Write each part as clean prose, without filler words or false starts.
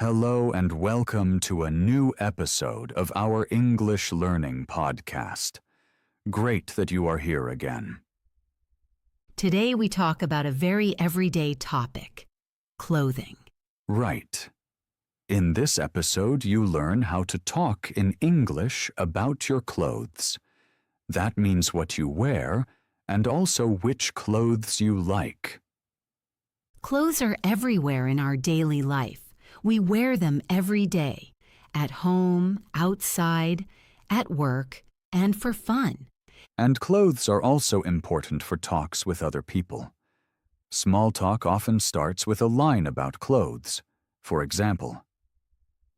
Hello and welcome to a new episode of our English Learning Podcast. Great that you are here again. Today we talk about a very everyday topic, clothing. Right. In this episode, you learn how to talk in English about your clothes. That means what you wear and also which clothes you like. Clothes are everywhere in our daily life. We wear them every day, at home, outside, at work, and for fun. And clothes are also important for talks with other people. Small talk often starts with a line about clothes. For example,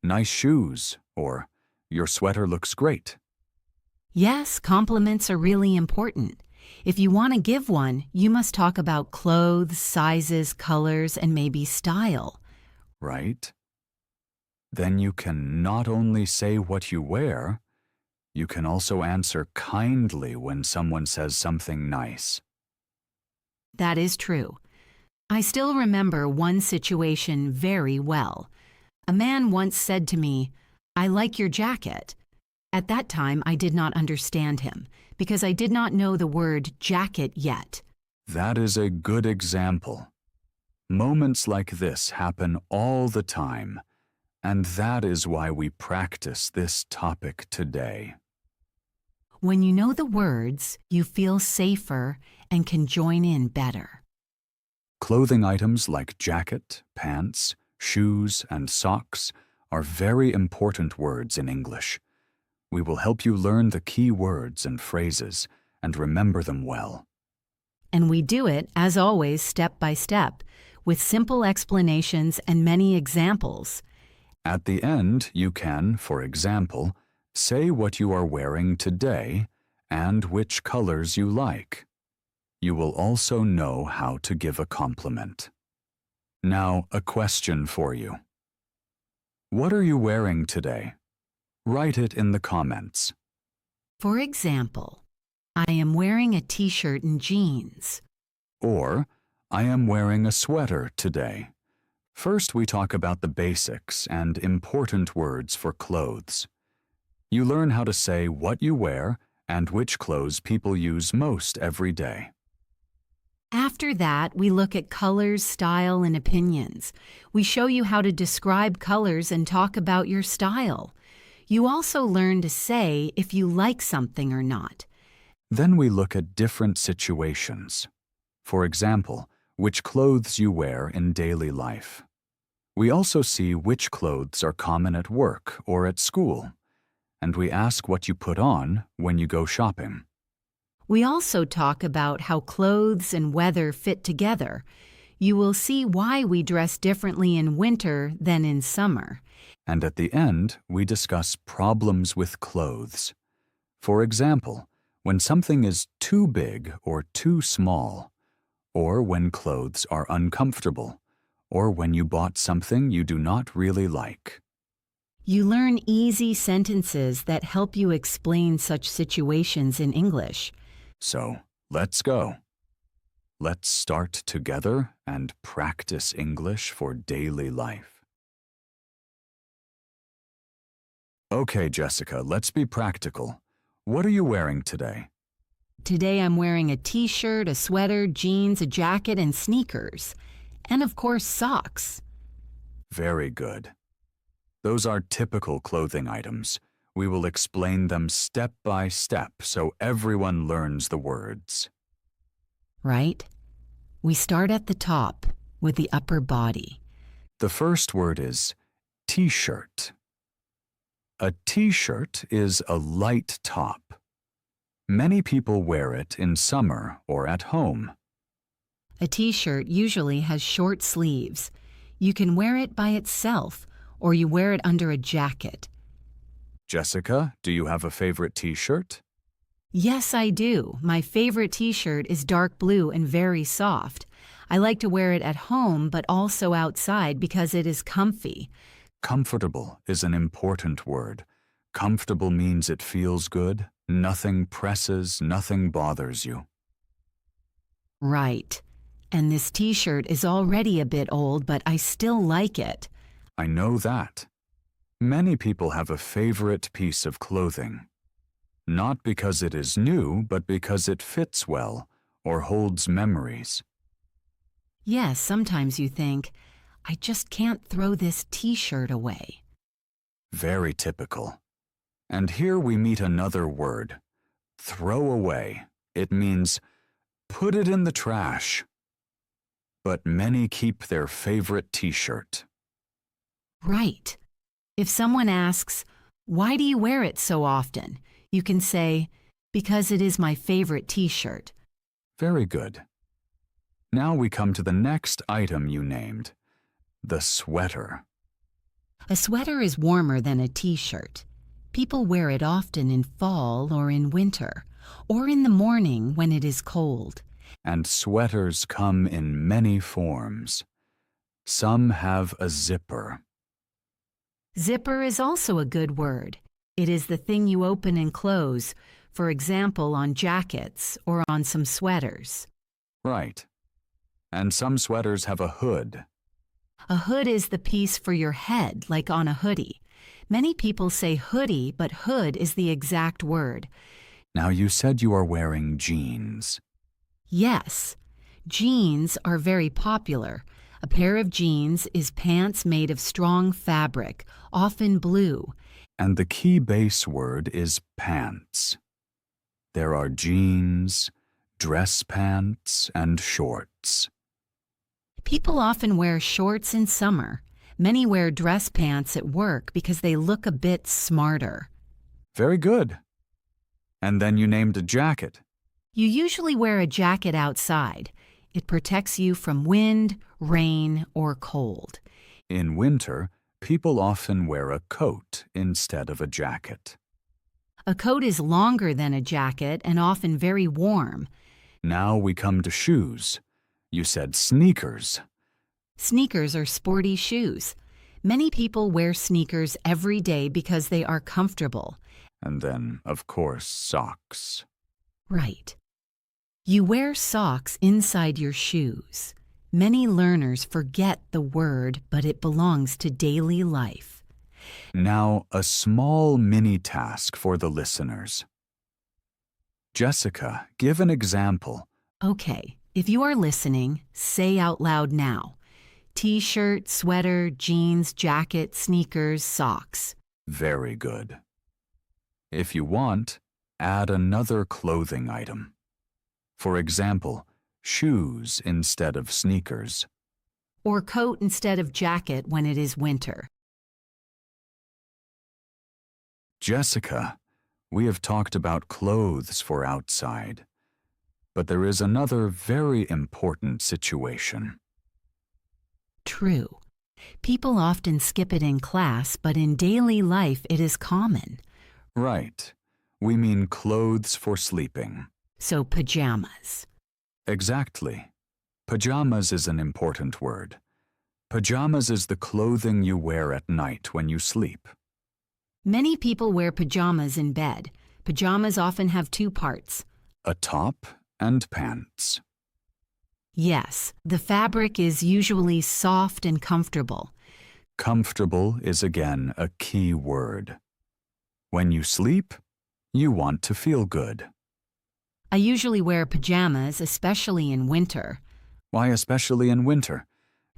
"Nice shoes," or "Your sweater looks great." Yes, compliments are really important. If you want to give one, you must talk about clothes, sizes, colors, and maybe style. Right? Then you can not only say what you wear, you can also answer kindly when someone says something nice. That is true. I still remember one situation very well. A man once said to me, "I like your jacket." At that time, I did not understand him because I did not know the word jacket yet. That is a good example. Moments like this happen all the time, and that is why we practice this topic today. When you know the words, you feel safer and can join in better. Clothing items like jacket, pants, shoes, and socks are very important words in English. We will help you learn the key words and phrases and remember them well. And we do it, as always, step by step, with simple explanations and many examples. At the end, you can, for example, say what you are wearing today and which colors you like. You will also know how to give a compliment. Now, a question for you. What are you wearing today? Write it in the comments. For example, I am wearing a t-shirt and jeans. Or, I am wearing a sweater today. First, we talk about the basics and important words for clothes. You learn how to say what you wear and which clothes people use most every day. After that, we look at colors, style, and opinions. We show you how to describe colors and talk about your style. You also learn to say if you like something or not. Then we look at different situations. For example, which clothes you wear in daily life. We also see which clothes are common at work or at school. And we ask what you put on when you go shopping. We also talk about how clothes and weather fit together. You will see why we dress differently in winter than in summer. And at the end, we discuss problems with clothes. For example, when something is too big or too small, or when clothes are uncomfortable, or when you bought something you do not really like. You learn easy sentences that help you explain such situations in English. So, let's go. Let's start together and practice English for daily life. Okay, Jessica, let's be practical. What are you wearing today? Today I'm wearing a t-shirt, a sweater, jeans, a jacket, and sneakers. And of course, socks. Very good. Those are typical clothing items. We will explain them step by step so everyone learns the words. Right? We start at the top with the upper body. The first word is t-shirt. A t-shirt is a light top. Many people wear it in summer or at home. A t-shirt usually has short sleeves. You can wear it by itself, or you wear it under a jacket. Jessica, do you have a favorite t-shirt? Yes, I do. My favorite t-shirt is dark blue and very soft. I like to wear it at home but also outside because it is comfy. Comfortable is an important word. Comfortable means it feels good, nothing presses, nothing bothers you. Right. And this t-shirt is already a bit old, but I still like it. I know that. Many people have a favorite piece of clothing. Not because it is new, but because it fits well or holds memories. Yes, sometimes you think, I just can't throw this t-shirt away. Very typical. And here we meet another word. Throw away. It means put it in the trash. But many keep their favorite t-shirt. Right. If someone asks, why do you wear it so often? You can say, because it is my favorite t-shirt. Very good. Now we come to the next item you named, the sweater. A sweater is warmer than a t-shirt. People wear it often in fall or in winter, or in the morning when it is cold. And sweaters come in many forms. Some have a zipper. Zipper is also a good word. It is the thing you open and close, for example, on jackets or on some sweaters. Right. And some sweaters have a hood. A hood is the piece for your head, like on a hoodie. Many people say hoodie, but hood is the exact word. Now you said you are wearing jeans. Yes, jeans are very popular. A pair of jeans is pants made of strong fabric, often blue. And the key base word is pants. There are jeans, dress pants, and shorts. People often wear shorts in summer. Many wear dress pants at work because they look a bit smarter. Very good. And then you named a jacket. You usually wear a jacket outside. It protects you from wind, rain, or cold. In winter, people often wear a coat instead of a jacket. A coat is longer than a jacket and often very warm. Now we come to shoes. You said sneakers. Sneakers are sporty shoes. Many people wear sneakers every day because they are comfortable. And then, of course, socks. Right. You wear socks inside your shoes. Many learners forget the word, but it belongs to daily life. Now, a small mini task for the listeners. Jessica, give an example. Okay, if you are listening, say out loud now. T-shirt, sweater, jeans, jacket, sneakers, socks. Very good. If you want, add another clothing item. For example, shoes instead of sneakers. Or coat instead of jacket when it is winter. Jessica, we have talked about clothes for outside. But there is another very important situation. True. People often skip it in class, but in daily life it is common. Right. We mean clothes for sleeping. So pajamas. Exactly. Pajamas is an important word. Pajamas is the clothing you wear at night when you sleep. Many people wear pajamas in bed. Pajamas often have two parts. A top and pants. Yes, the fabric is usually soft and comfortable. Comfortable is again a key word. When you sleep, you want to feel good. I usually wear pajamas, especially in winter. Why especially in winter?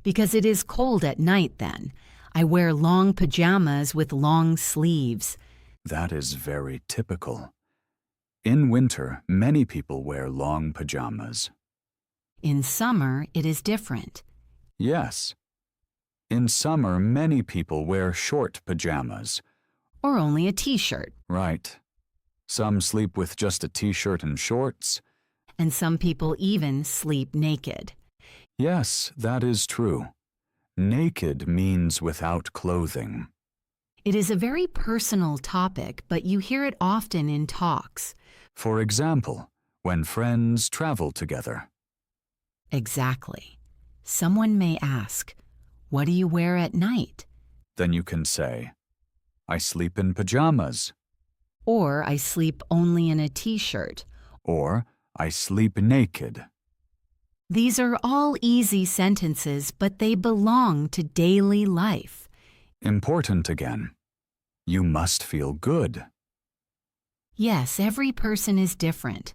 Because it is cold at night then. I wear long pajamas with long sleeves. That is very typical. In winter, many people wear long pajamas. In summer, it is different. Yes. In summer, many people wear short pajamas. Or only a t-shirt. Right. Some sleep with just a t-shirt and shorts. And some people even sleep naked. Yes, that is true. Naked means without clothing. It is a very personal topic, but you hear it often in talks. For example, when friends travel together. Exactly. Someone may ask, "What do you wear at night?" Then you can say, "I sleep in pajamas." Or, "I sleep only in a t-shirt." Or, "I sleep naked." These are all easy sentences, but they belong to daily life. Important again. You must feel good. Yes, every person is different.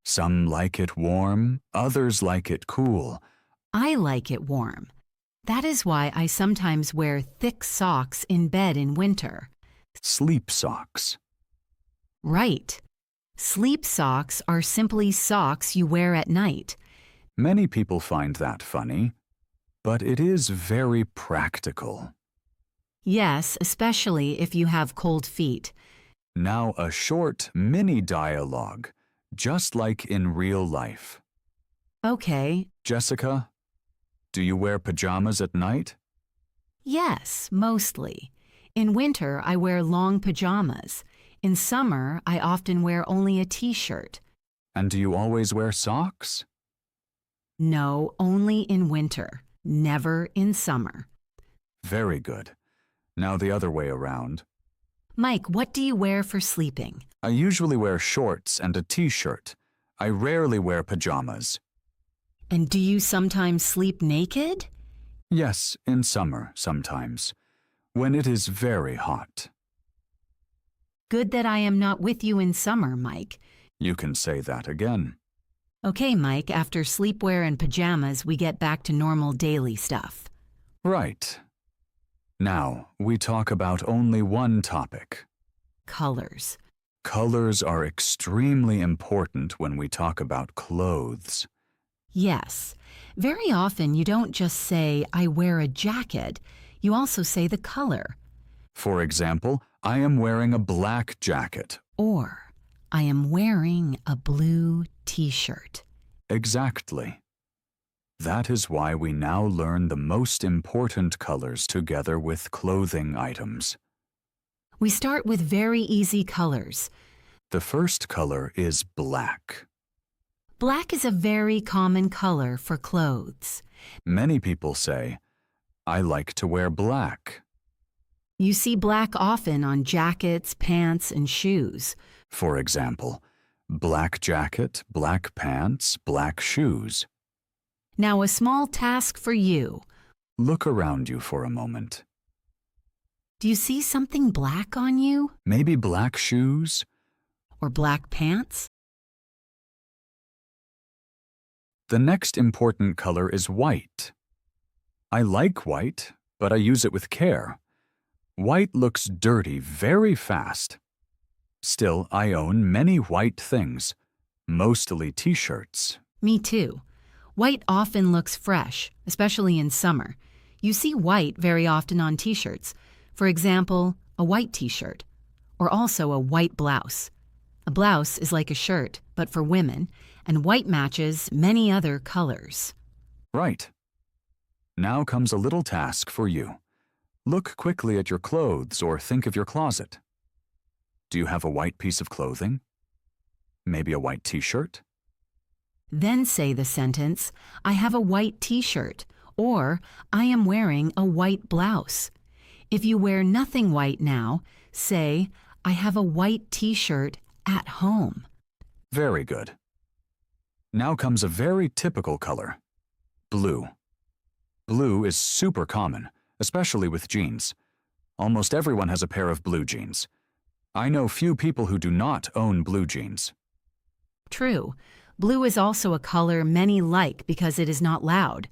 Some like it warm, others like it cool. I like it warm. That is why I sometimes wear thick socks in bed in winter. Sleep socks. Right. Sleep socks are simply socks you wear at night. Many people find that funny, but it is very practical. Yes, especially if you have cold feet. Now a short mini dialogue, just like in real life. Okay. Jessica, do you wear pajamas at night? Yes, mostly. In winter, I wear long pajamas. In summer, I often wear only a t-shirt. And do you always wear socks? No, only in winter, never in summer. Very good. Now the other way around. Mike, what do you wear for sleeping? I usually wear shorts and a t-shirt. I rarely wear pajamas. And do you sometimes sleep naked? Yes, in summer sometimes, when it is very hot. Good that I am not with you in summer, Mike. You can say that again. Okay, Mike, after sleepwear and pajamas, we get back to normal daily stuff. Right. Now, we talk about only one topic. Colors. Colors are extremely important when we talk about clothes. Yes. Very often you don't just say, I wear a jacket. You also say the color. For example, I am wearing a black jacket. Or, I am wearing a blue t-shirt. Exactly. That is why we now learn the most important colors together with clothing items. We start with very easy colors. The first color is black. Black is a very common color for clothes. Many people say, I like to wear black. You see black often on jackets, pants, and shoes. For example, black jacket, black pants, black shoes. Now a small task for you. Look around you for a moment. Do you see something black on you? Maybe black shoes? Or black pants? The next important color is white. I like white, but I use it with care. White looks dirty very fast. Still, I own many white things, mostly t-shirts. Me too. White often looks fresh, especially in summer. You see white very often on t-shirts. For example, a white t-shirt, or also a white blouse. A blouse is like a shirt, but for women, and white matches many other colors. Right. Now comes a little task for you. Look quickly at your clothes or think of your closet. Do you have a white piece of clothing? Maybe a white t-shirt? Then say the sentence, I have a white t-shirt, or I am wearing a white blouse. If you wear nothing white now, say, I have a white t-shirt at home. Very good. Now comes a very typical color, blue. Blue is super common, especially with jeans. Almost everyone has a pair of blue jeans. I know few people who do not own blue jeans. True. Blue is also a color many like because it is not loud.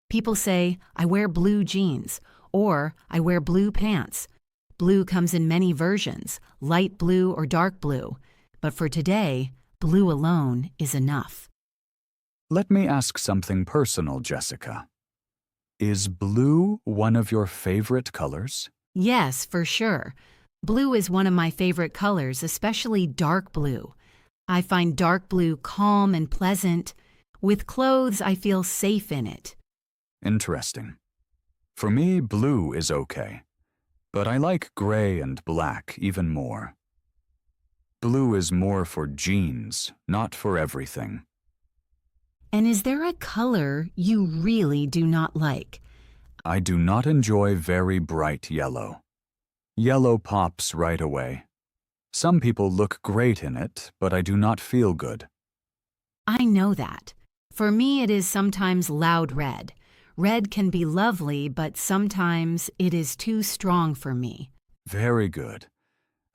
People say, I wear blue jeans, or I wear blue pants. Blue comes in many versions, light blue or dark blue. But for today, blue alone is enough. Let me ask something personal, Jessica. Is blue one of your favorite colors? Yes, for sure. Blue is one of my favorite colors, especially dark blue. I find dark blue calm and pleasant. With clothes, I feel safe in it. Interesting. For me, blue is okay, but I like gray and black even more. Blue is more for jeans, not for everything. And is there a color you really do not like? I do not enjoy very bright yellow. Yellow pops right away. Some people look great in it, but I do not feel good. I know that. For me, it is sometimes loud red. Red can be lovely, but sometimes it is too strong for me. Very good.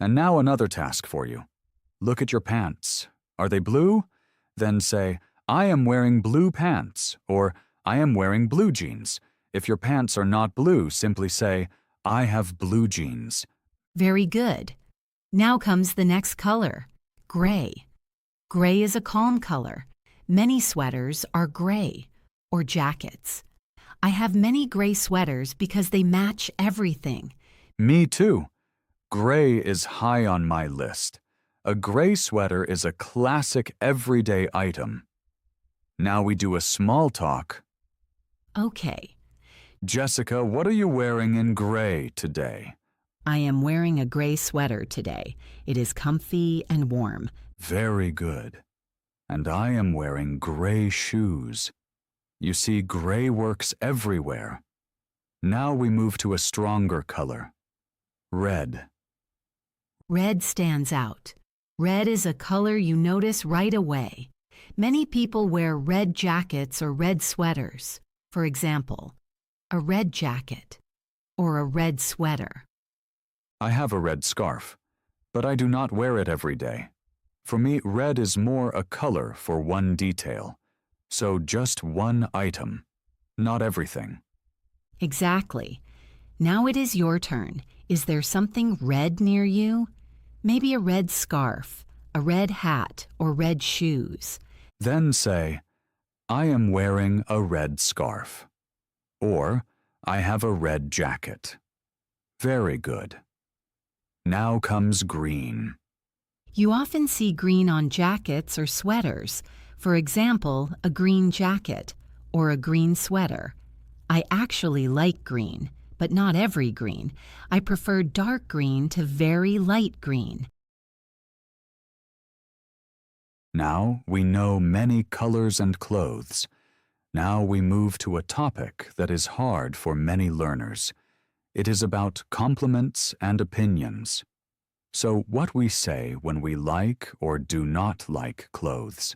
And now another task for you. Look at your pants. Are they blue? Then say, I am wearing blue pants, or I am wearing blue jeans. If your pants are not blue, simply say, I have blue jeans. Very good. Now comes the next color, gray. Gray is a calm color. Many sweaters are gray, or jackets. I have many gray sweaters because they match everything. Me too. Gray is high on my list. A gray sweater is a classic everyday item. Now we do a small talk. Okay. Jessica, what are you wearing in gray today? I am wearing a gray sweater today. It is comfy and warm. Very good. And I am wearing gray shoes. You see, gray works everywhere. Now we move to a stronger color. Red. Red stands out. Red is a color you notice right away. Many people wear red jackets or red sweaters. For example, a red jacket or a red sweater. I have a red scarf, but I do not wear it every day. For me, red is more a color for one detail. So just one item, not everything. Exactly. Now it is your turn. Is there something red near you? Maybe a red scarf, a red hat, or red shoes. Then say, I am wearing a red scarf. Or, I have a red jacket. Very good. Now comes green. You often see green on jackets or sweaters. For example, a green jacket or a green sweater. I actually like green, but not every green. I prefer dark green to very light green. Now we know many colors and clothes. Now we move to a topic that is hard for many learners. It is about compliments and opinions. So what we say when we like or do not like clothes.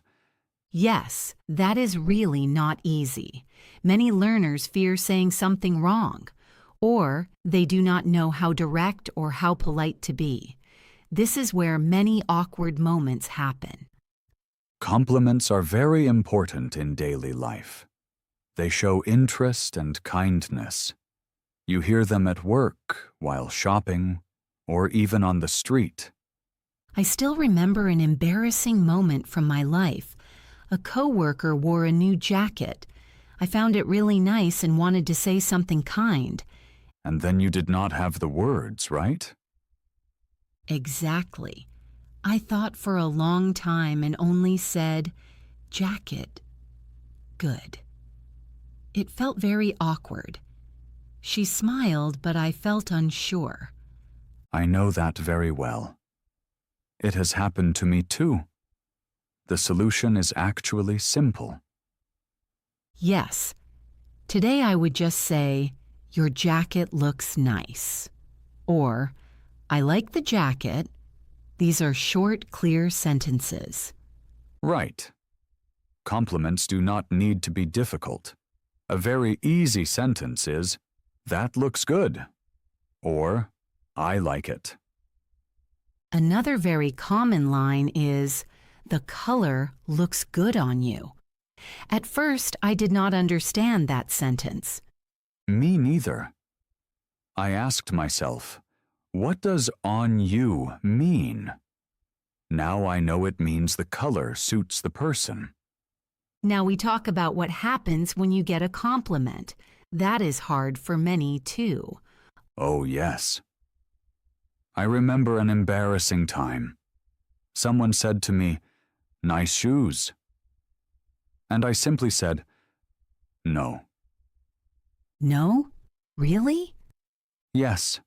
Yes, that is really not easy. Many learners fear saying something wrong, or they do not know how direct or how polite to be. This is where many awkward moments happen. Compliments are very important in daily life. They show interest and kindness. You hear them at work, while shopping, or even on the street. I still remember an embarrassing moment from my life. A coworker wore a new jacket. I found it really nice and wanted to say something kind. And then you did not have the words, right? Exactly. I thought for a long time and only said, jacket. Good. It felt very awkward. She smiled, but I felt unsure. I know that very well. It has happened to me too. The solution is actually simple. Yes. Today I would just say, your jacket looks nice. Or, I like the jacket. These are short, clear sentences. Right. Compliments do not need to be difficult. A very easy sentence is, that looks good. Or, I like it. Another very common line is, the color looks good on you. At first, I did not understand that sentence. Me neither. I asked myself, what does on you mean? Now I know it means the color suits the person. Now we talk about what happens when you get a compliment. That is hard for many too. Oh, yes. I remember an embarrassing time. Someone said to me, nice shoes. And I simply said, no. No? Really? Yes.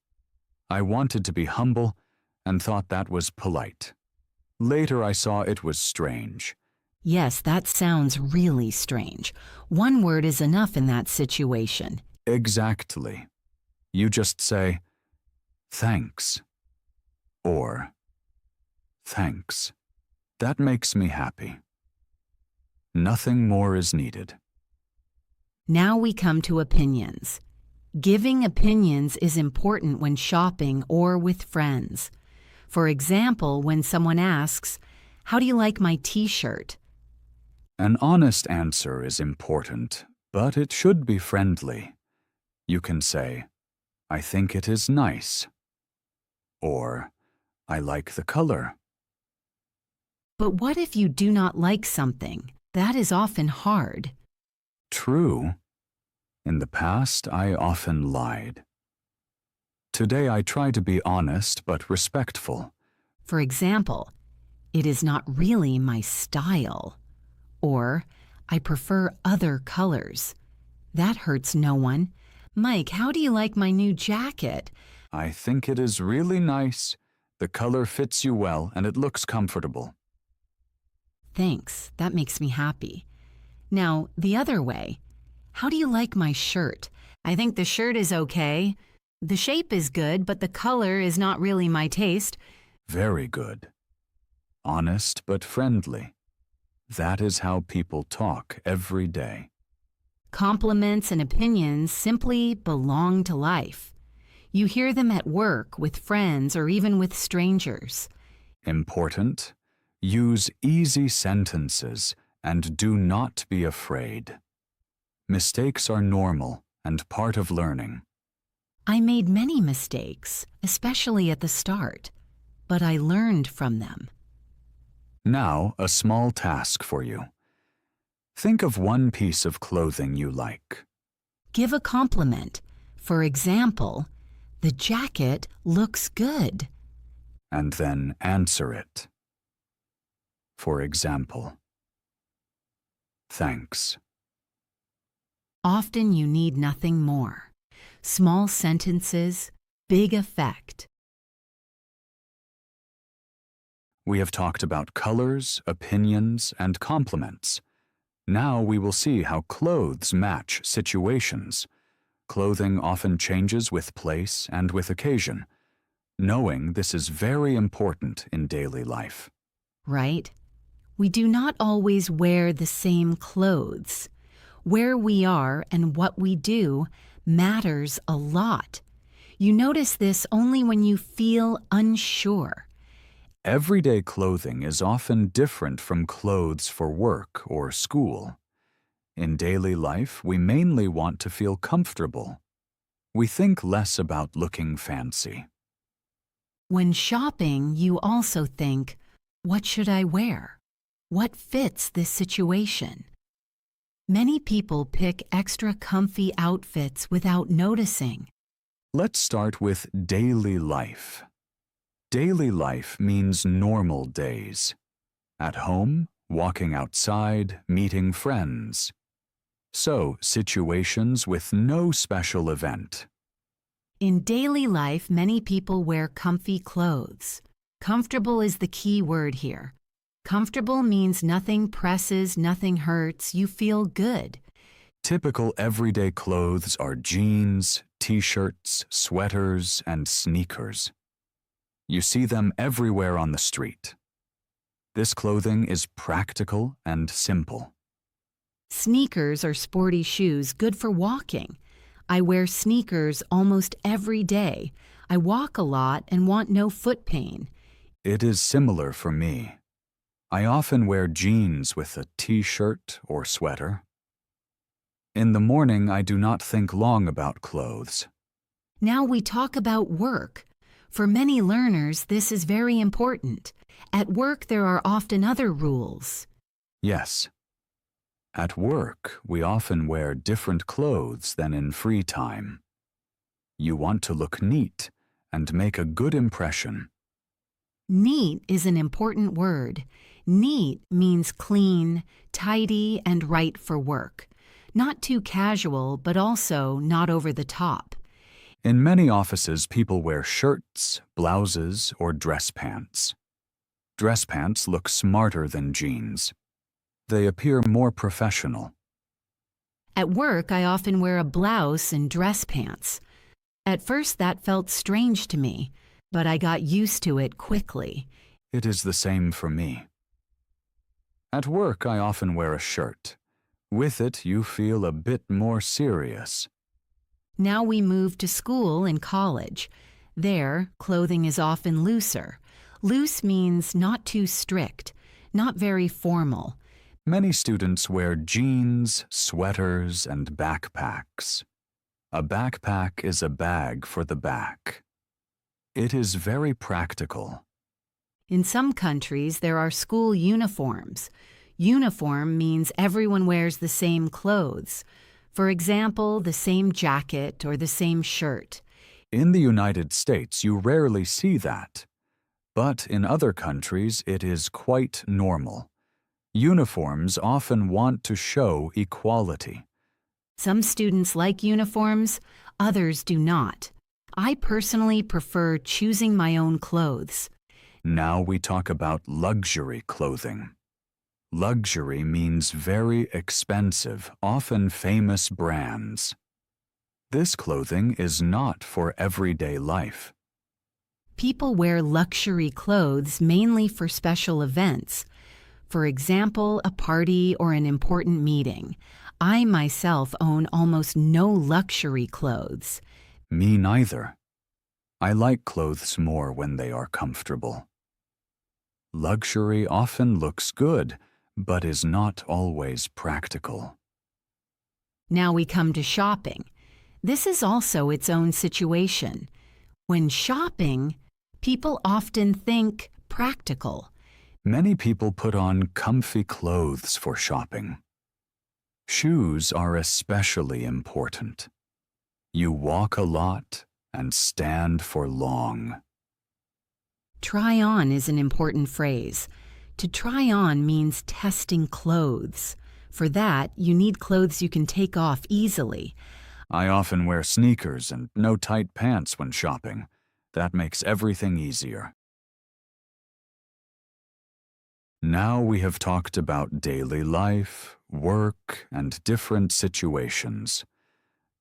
I wanted to be humble and thought that was polite. Later I saw it was strange. Yes, that sounds really strange. One word is enough in that situation. Exactly. You just say, thanks. Or, thanks. That makes me happy. Nothing more is needed. Now we come to opinions. Giving opinions is important when shopping or with friends. For example, when someone asks, "How do you like my t-shirt?" An honest answer is important, but it should be friendly. You can say, "I think it is nice," or "I like the color." But what if you do not like something? That is often hard. True. In the past, I often lied. Today, I try to be honest but respectful. For example, "It is not really my style," or "I prefer other colors." That hurts no one. "Mike, how do you like my new jacket?" I think it is really nice. The color fits you well and it looks comfortable. "Thanks, that makes me happy." Now, the other way. "How do you like my shirt?" "I think the shirt is okay. The shape is good, but the color is not really my taste." Very good. Honest but friendly. That is how people talk every day. Compliments and opinions simply belong to life. You hear them at work, with friends, or even with strangers. Important. Use easy sentences and do not be afraid. Mistakes are normal and part of learning. I made many mistakes, especially at the start, but I learned from them. Now, a small task for you. Think of one piece of clothing you like. Give a compliment. For example, "The jacket looks good." And then answer it. For example, "Thanks." Often you need nothing more. Small sentences, big effect. We have talked about colors, opinions, and compliments. Now we will see how clothes match situations. Clothing often changes with place and with occasion. Knowing this is very important in daily life. Right? We do not always wear the same clothes. Where we are and what we do matters a lot. You notice this only when you feel unsure. Everyday clothing is often different from clothes for work or school. In daily life, we mainly want to feel comfortable. We think less about looking fancy. When shopping, you also think, "What should I wear? What fits this situation?" Many people pick extra comfy outfits without noticing. Let's start with daily life. Daily life means normal days. At home, walking outside, meeting friends. So, situations with no special event. In daily life, many people wear comfy clothes. Comfortable is the key word here. Comfortable means nothing presses, nothing hurts, you feel good. Typical everyday clothes are jeans, t-shirts, sweaters, and sneakers. You see them everywhere on the street. This clothing is practical and simple. Sneakers are sporty shoes good for walking. I wear sneakers almost every day. I walk a lot and want no foot pain. It is similar for me. I often wear jeans with a t-shirt or sweater. In the morning, I do not think long about clothes. Now we talk about work. For many learners, this is very important. At work, there are often other rules. Yes. At work, we often wear different clothes than in free time. You want to look neat and make a good impression. Neat is an important word. Neat means clean, tidy, and right for work. Not too casual, but also not over the top. In many offices, people wear shirts, blouses, or dress pants. Dress pants look smarter than jeans. They appear more professional. At work, I often wear a blouse and dress pants. At first, that felt strange to me, but I got used to it quickly. It is the same for me. At work, I often wear a shirt. With it, you feel a bit more serious. Now we move to school and college. There, clothing is often looser. Loose means not too strict, not very formal. Many students wear jeans, sweaters, and backpacks. A backpack is a bag for the back. It is very practical. In some countries, there are school uniforms. Uniform means everyone wears the same clothes. For example, the same jacket or the same shirt. In the United States, you rarely see that. But in other countries, it is quite normal. Uniforms often want to show equality. Some students like uniforms, others do not. I personally prefer choosing my own clothes. Now we talk about luxury clothing. Luxury means very expensive, often famous brands. This clothing is not for everyday life. People wear luxury clothes mainly for special events. For example, a party or an important meeting. I myself own almost no luxury clothes. Me neither. I like clothes more when they are comfortable. Luxury often looks good, but is not always practical. Now we come to shopping. This is also its own situation. When shopping, people often think practical. Many people put on comfy clothes for shopping. Shoes are especially important. You walk a lot and stand for long. Try on is an important phrase. To try on means testing clothes. For that, you need clothes you can take off easily. I often wear sneakers and no tight pants when shopping. That makes everything easier. Now we have talked about daily life, work, and different situations.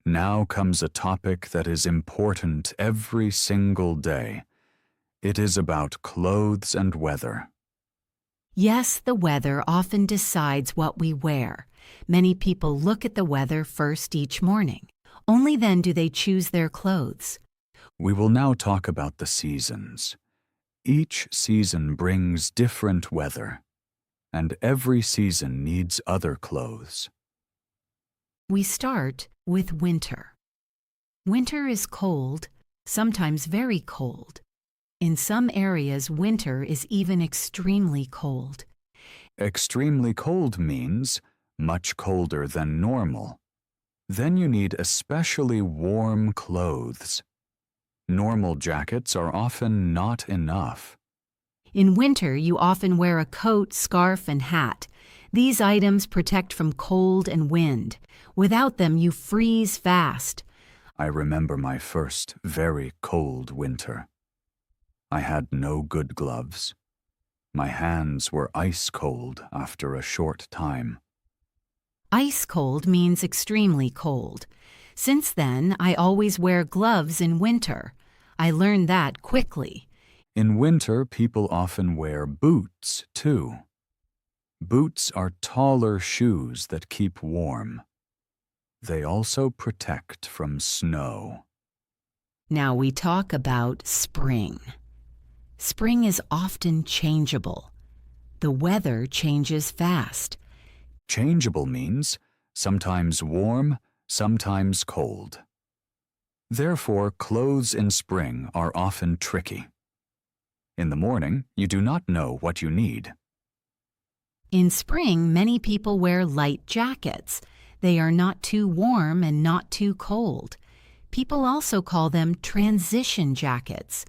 Now comes a topic that is important every single day. It is about clothes and weather. Yes, the weather often decides what we wear. Many people look at the weather first each morning. Only then do they choose their clothes. We will now talk about the seasons. Each season brings different weather, and every season needs other clothes. We start with winter. Winter is cold, sometimes very cold. In some areas, winter is even extremely cold. Extremely cold means much colder than normal. Then you need especially warm clothes. Normal jackets are often not enough. In winter, you often wear a coat, scarf, and hat. These items protect from cold and wind. Without them, you freeze fast. I remember my first very cold winter. I had no good gloves. My hands were ice cold after a short time. Ice cold means extremely cold. Since then, I always wear gloves in winter. I learned that quickly. In winter, people often wear boots, too. Boots are taller shoes that keep warm. They also protect from snow. Now we talk about spring. Spring is often changeable. The weather changes fast. Changeable means sometimes warm, sometimes cold. Therefore, clothes in spring are often tricky. In the morning, you do not know what you need. In spring, many people wear light jackets. They are not too warm and not too cold. People also call them transition jackets.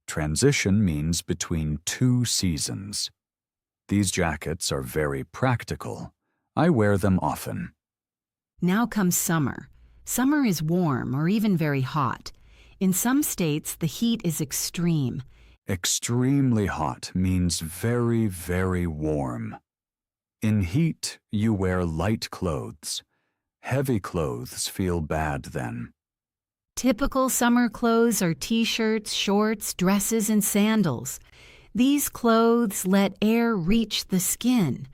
Transition means between two seasons. These jackets are very practical. I wear them often. Now comes summer. Summer is warm or even very hot. In some states, the heat is extreme. Extremely hot means very, very warm. In heat, you wear light clothes. Heavy clothes feel bad then. Typical summer clothes are t-shirts, shorts, dresses, and sandals. These clothes let air reach the skin.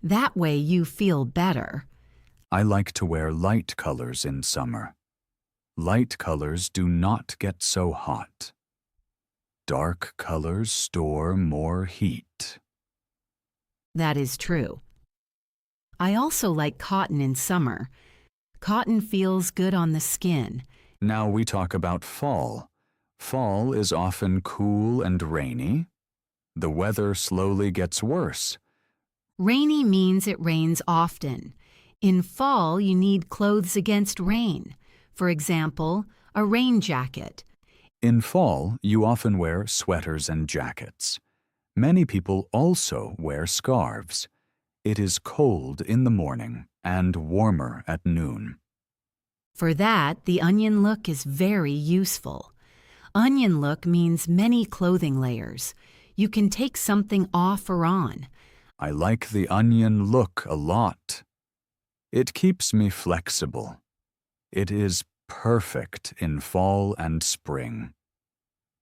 That way you feel better. I like to wear light colors in summer. Light colors do not get so hot. Dark colors store more heat. That is true. I also like cotton in summer. Cotton feels good on the skin. Now we talk about fall. Fall is often cool and rainy. The weather slowly gets worse. Rainy means it rains often. In fall, you need clothes against rain. For example, a rain jacket. In fall, you often wear sweaters and jackets. Many people also wear scarves. It is cold in the morning and warmer at noon. For that, the onion look is very useful. Onion look means many clothing layers. You can take something off or on. I like the onion look a lot. It keeps me flexible. It is perfect in fall and spring.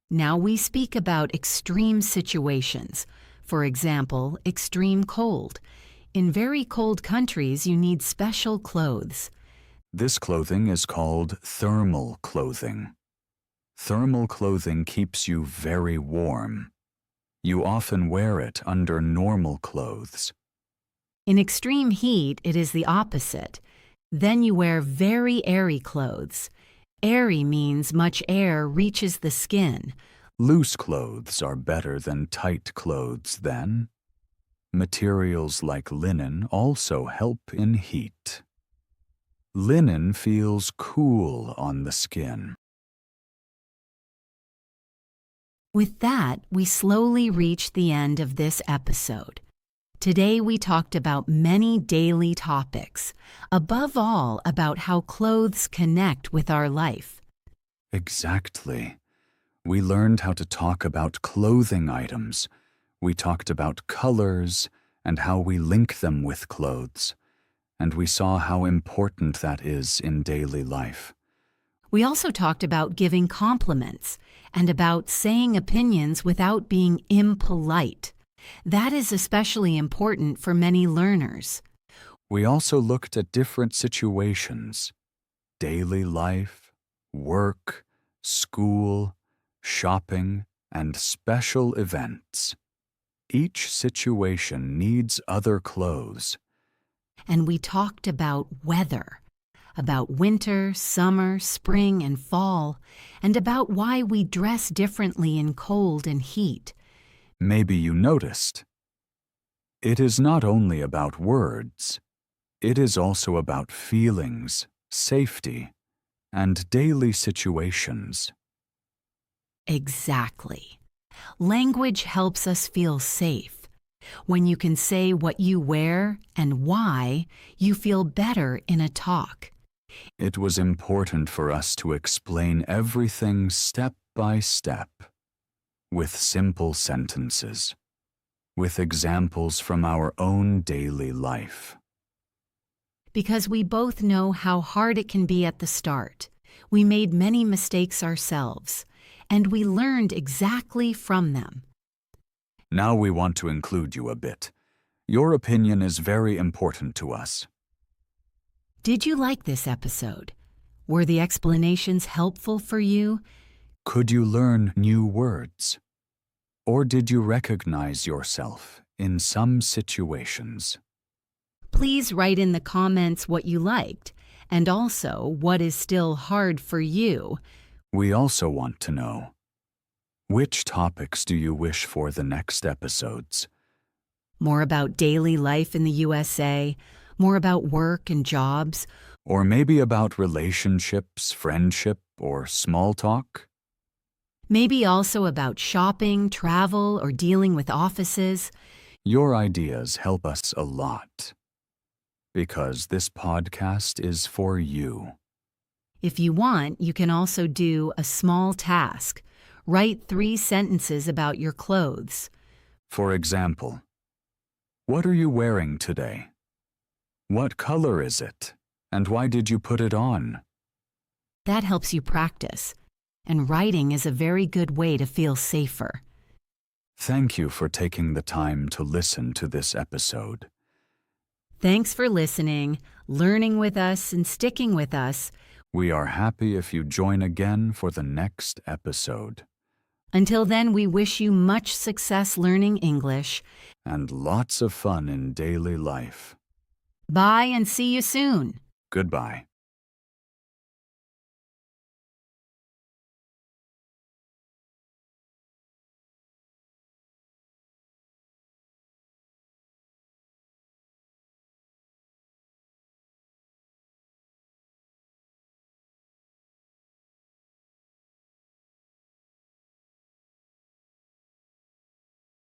Now we speak about extreme situations. For example, extreme cold. In very cold countries, you need special clothes. This clothing is called thermal clothing. Thermal clothing keeps you very warm. You often wear it under normal clothes. In extreme heat, it is the opposite. Then you wear very airy clothes. Airy means much air reaches the skin. Loose clothes are better than tight clothes then. Materials like linen also help in heat. Linen feels cool on the skin. With that, we slowly reach the end of this episode. Today we talked about many daily topics, above all about how clothes connect with our life. Exactly. We learned how to talk about clothing items. We talked about colors and how we link them with clothes. And we saw how important that is in daily life. We also talked about giving compliments and about saying opinions without being impolite. That is especially important for many learners. We also looked at different situations: daily life, work, school, shopping, and special events. Each situation needs other clothes. And we talked about weather, about winter, summer, spring, and fall, and about why we dress differently in cold and heat. Maybe you noticed. It is not only about words. It is also about feelings, safety, and daily situations. Exactly. Language helps us feel safe. When you can say what you wear and why, you feel better in a talk. It was important for us to explain everything step by step, with simple sentences, with examples from our own daily life. Because we both know how hard it can be at the start. We made many mistakes ourselves, and we learned exactly from them. Now we want to include you a bit. Your opinion is very important to us. Did you like this episode? Were the explanations helpful for you? Could you learn new words? Or did you recognize yourself in some situations? Please write in the comments what you liked, and also what is still hard for you. We also want to know, which topics do you wish for the next episodes? More about daily life in the USA, more about work and jobs, Or maybe about relationships, friendship, or small talk? maybe also about shopping, travel, or dealing with offices. Your ideas help us a lot, because this podcast is for you. If you want, you can also do a small task. Write 3 sentences about your clothes. For example, what are you wearing today? What color is it? And why did you put it on? That helps you practice, and writing is a very good way to feel safer. Thank you for taking the time to listen to this episode. Thanks for listening, learning with us, and sticking with us. We are happy if you join again for the next episode. Until then, we wish you much success learning English. And lots of fun in daily life. Bye and see you soon. Goodbye.